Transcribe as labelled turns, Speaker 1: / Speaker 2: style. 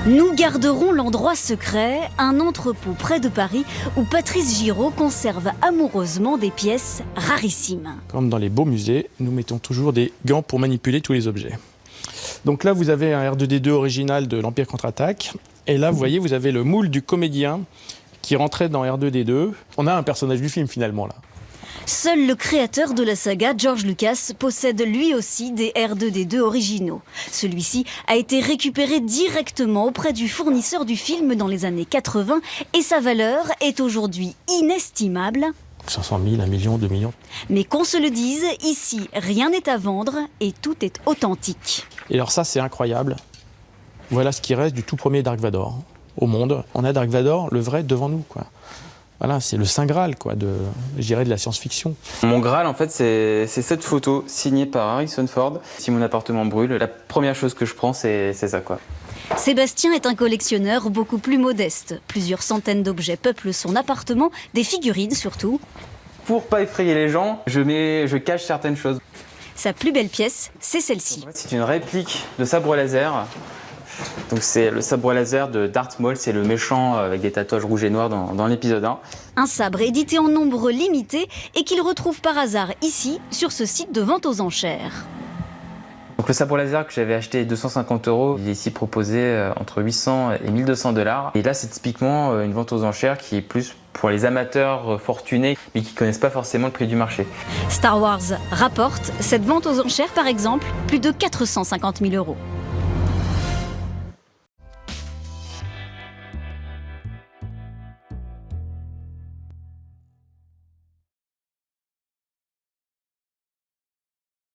Speaker 1: Nous garderons l'endroit secret, un entrepôt près de Paris où Patrice Giraud conserve amoureusement des pièces rarissimes.
Speaker 2: Comme dans les beaux musées, nous mettons toujours des gants pour manipuler tous les objets. Donc là, vous avez un R2D2 original de l'Empire contre-attaque. Et là, vous voyez, vous avez le moule du comédien qui rentrait dans R2D2. On a un personnage du film finalement là.
Speaker 1: Seul le créateur de la saga, George Lucas, possède lui aussi des R2D2 originaux. Celui-ci a été récupéré directement auprès du fournisseur du film dans les années 80 et sa valeur est aujourd'hui inestimable.
Speaker 2: 500 000, 1 million, 2 millions.
Speaker 1: Mais qu'on se le dise, ici, rien n'est à vendre et tout est authentique.
Speaker 2: Et alors ça, c'est incroyable. Voilà ce qui reste du tout premier Dark Vador au monde. On a Dark Vador, le vrai, devant nous, quoi. Voilà, c'est le Saint Graal, quoi, de la science-fiction.
Speaker 3: Mon Graal, en fait, c'est cette photo signée par Harrison Ford. Si mon appartement brûle, la première chose que je prends, c'est ça, quoi.
Speaker 1: Sébastien est un collectionneur beaucoup plus modeste. Plusieurs centaines d'objets peuplent son appartement, des figurines surtout.
Speaker 3: Pour pas effrayer les gens, je cache certaines choses.
Speaker 1: Sa plus belle pièce, c'est celle-ci.
Speaker 3: En fait, c'est une réplique de sabre laser. Donc c'est le sabre laser de Darth Maul, c'est le méchant avec des tatouages rouges et noirs dans l'épisode 1.
Speaker 1: Un sabre édité en nombre limité et qu'il retrouve par hasard ici, sur ce site de vente aux enchères.
Speaker 3: Donc le sabre laser que j'avais acheté 250 €, il est ici proposé entre 800 et 1200 $. Et là, c'est typiquement une vente aux enchères qui est plus pour les amateurs fortunés, mais qui connaissent pas forcément le prix du marché.
Speaker 1: Star Wars rapporte cette vente aux enchères, par exemple, plus de 450 000 €.